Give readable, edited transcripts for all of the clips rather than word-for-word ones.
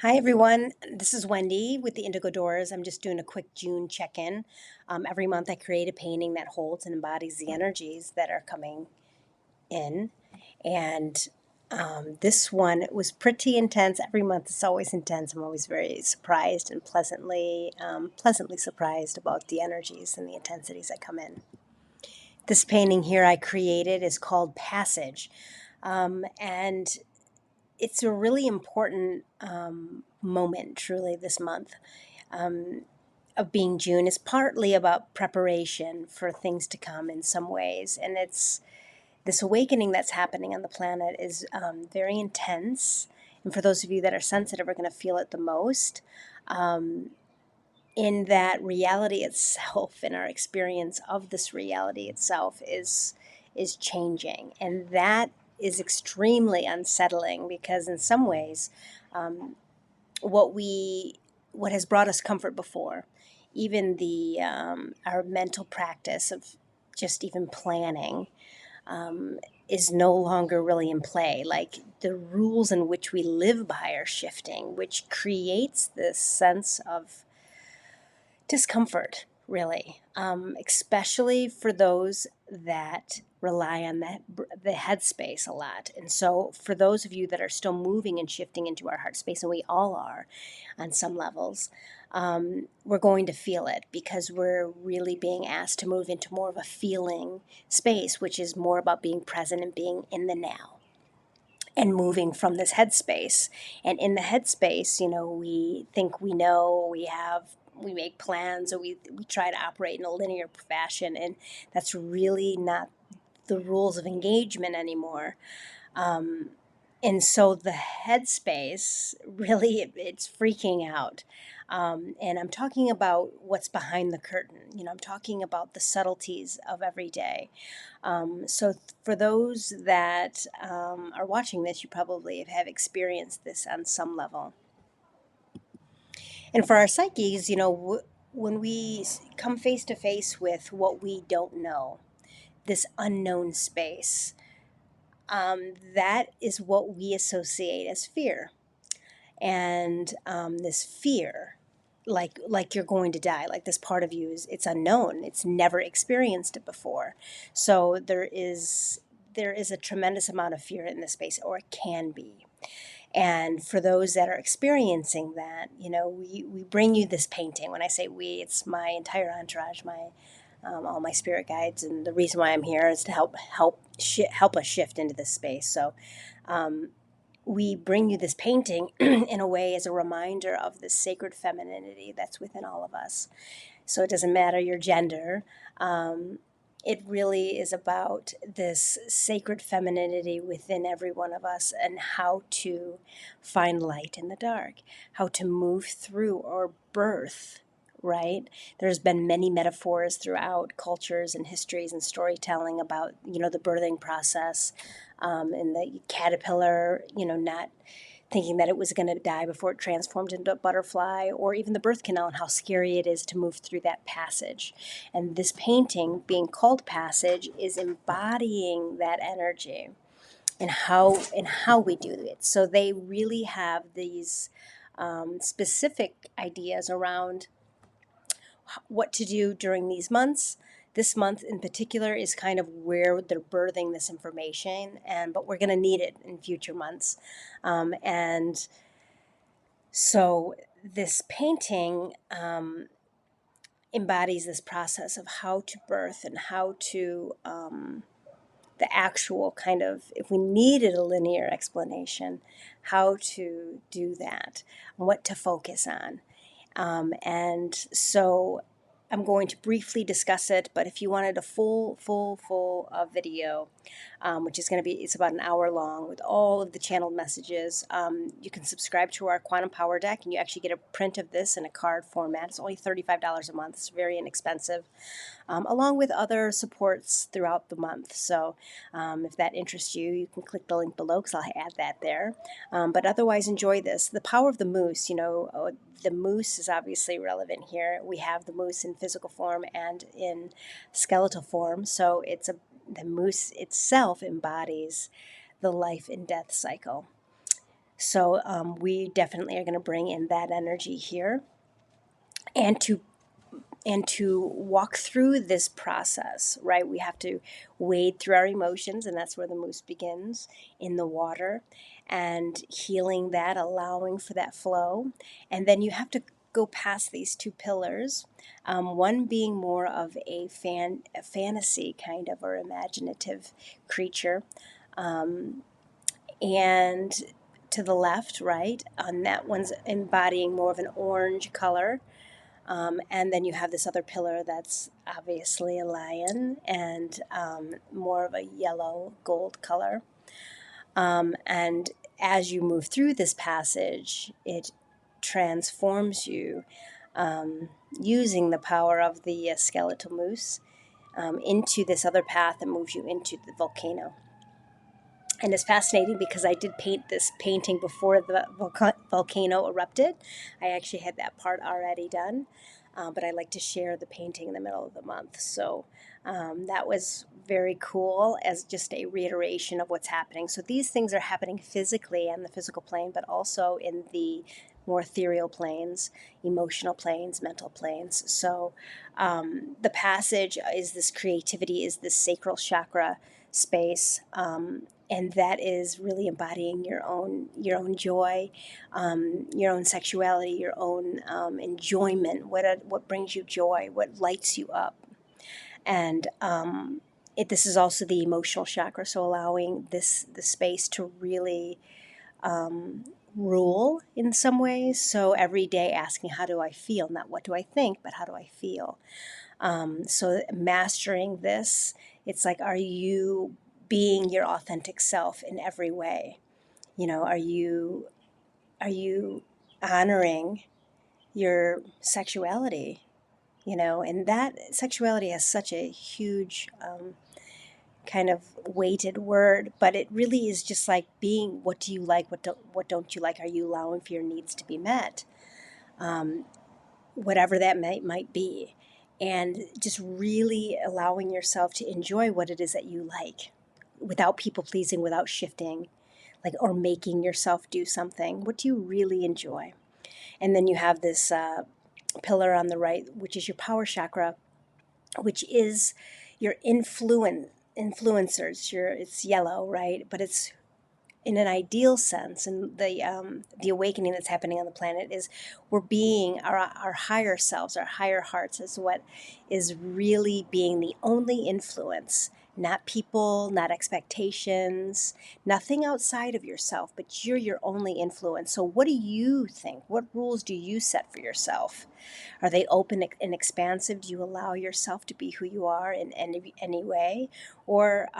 Hi, everyone. This is Wendy with the Indigo Doors. I'm just doing a quick June check in. Every month, I create a painting that holds and embodies the energies that are coming in. And this one was pretty intense. Every month, it's always intense. I'm always very surprised and pleasantly surprised about the energies and the intensities that come in. This painting here I created is called Passage. And it's a really important moment, truly, this month of being June. It's partly about preparation for things to come in some ways. And it's this awakening that's happening on the planet is very intense. And for those of you that are sensitive are going to feel it the most. In that reality itself and our experience of this reality itself is changing, and that is extremely unsettling because in some ways what we what has brought us comfort before, even the our mental practice of just even planning, is no longer really in play. Like the rules in which we live by are shifting, which creates this sense of discomfort, really, especially for those that rely on the headspace a lot. And so, for those of you that are still moving and shifting into our heart space, and we all are on some levels, we're going to feel it because we're really being asked to move into more of a feeling space, which is more about being present and being in the now and moving from this headspace. And in the headspace, we think we know, we make plans, or we try to operate in a linear fashion, and that's really not the rules of engagement anymore. And so the headspace really it's freaking out. And I'm talking about what's behind the curtain. I'm talking about the subtleties of every day. So for those that are watching this, you probably have experienced this on some level. And for our psyches, when we come face to face with what we don't know, this unknown space, that is what we associate as fear. And this fear, like you're going to die, like this part of you it's unknown, it's never experienced it before. So there is a tremendous amount of fear in this space, or it can be. And for those that are experiencing that, we bring you this painting. When I say we, it's my entire entourage, my all my spirit guides, and the reason why I'm here is to help us shift into this space. So we bring you this painting in a way as a reminder of the sacred femininity that's within all of us. So it doesn't matter your gender. It really is about this sacred femininity within every one of us and how to find light in the dark, how to move through or birth, right? There's been many metaphors throughout cultures and histories and storytelling about, the birthing process, and the caterpillar, not thinking that it was going to die before it transformed into a butterfly, or even the birth canal and how scary it is to move through that passage. And this painting, being called Passage, is embodying that energy and how we do it. So they really have these specific ideas around what to do during these months. This month in particular is kind of where they're birthing this information, but we're going to need it in future months. And so this painting embodies this process of how to birth and how to the actual kind of, if we needed a linear explanation, how to do that, what to focus on. And so I'm going to briefly discuss it, but if you wanted a full video, which is going to be, it's about an hour long with all of the channeled messages, you can subscribe to our Quantum Power Deck, and you actually get a print of this in a card format. It's only $35 a month. It's very inexpensive, along with other supports throughout the month. So if that interests you, you can click the link below because I'll add that there. But otherwise, enjoy this. The power of the moose, the moose is obviously relevant here. We have the moose in physical form and in skeletal form. So the moose itself embodies the life and death cycle. So we definitely are going to bring in that energy here, and to walk through this process, right? We have to wade through our emotions, and that's where the moose begins, in the water, and healing that, allowing for that flow. And then you have to go past these two pillars, one being more of a fantasy kind of, or imaginative creature. And to the left, right, on that one's embodying more of an orange color. And then you have this other pillar that's obviously a lion, and more of a yellow gold color. And as you move through this passage, it transforms you, using the power of the skeletal moose, into this other path that moves you into the volcano. And it's fascinating because I did paint this painting before the volcano erupted. I actually had that part already done, but I like to share the painting in the middle of the month. So that was very cool, as just a reiteration of what's happening. So these things are happening physically on the physical plane, but also in the more ethereal planes, emotional planes, mental planes. So the passage is this creativity, is this sacral chakra space, and that is really embodying your own joy, your own sexuality, your own enjoyment. What brings you joy? What lights you up? And this is also the emotional chakra, so allowing the space to really rule in some ways. So every day asking, how do I feel? Not what do I think, but how do I feel? So mastering this, it's like, are you being your authentic self in every way? Are you honoring your sexuality? And that sexuality has such a huge kind of weighted word, but it really is just like being, what do you like, what don't you like? Are you allowing for your needs to be met? Whatever that might be, and just really allowing yourself to enjoy what it is that you like, without people pleasing, without shifting, like, or making yourself do something. What do you really enjoy? And then you have this pillar on the right, which is your power chakra, which is your influencers. It's yellow, right? But it's, in an ideal sense, and the awakening that's happening on the planet is, we're being our higher selves, our higher hearts, is what is really being the only influence. Not people, not expectations, nothing outside of yourself, but you're your only influence. So what do you think? What rules do you set for yourself? Are they open and expansive? Do you allow yourself to be who you are in any way? Or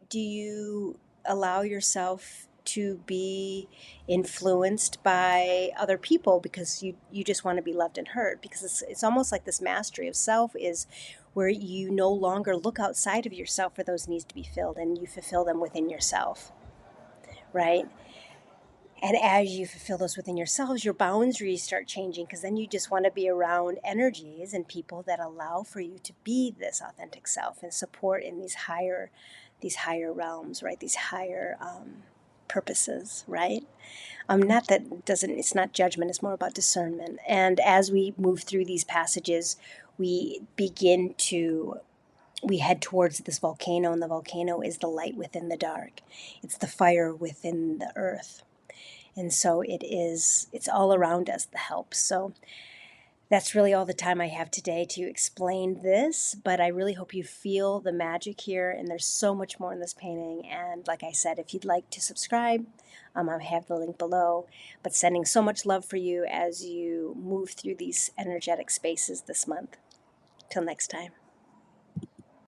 do you allow yourself to be influenced by other people because you just want to be loved and heard? Because it's almost like this mastery of self is where you no longer look outside of yourself for those needs to be filled, and you fulfill them within yourself, right? And as you fulfill those within yourselves, your boundaries start changing, because then you just want to be around energies and people that allow for you to be this authentic self and support in these higher realms, right? These higher purposes, right? Not that it doesn't. It's not judgment. It's more about discernment. And as we move through these passages, we begin to we head towards this volcano, and the volcano is the light within the dark. It's the fire within the earth. And so it's all around us, the help. So that's really all the time I have today to explain this, but I really hope you feel the magic here, and there's so much more in this painting. And like I said, if you'd like to subscribe, I have the link below. But sending so much love for you as you move through these energetic spaces this month. Till next time.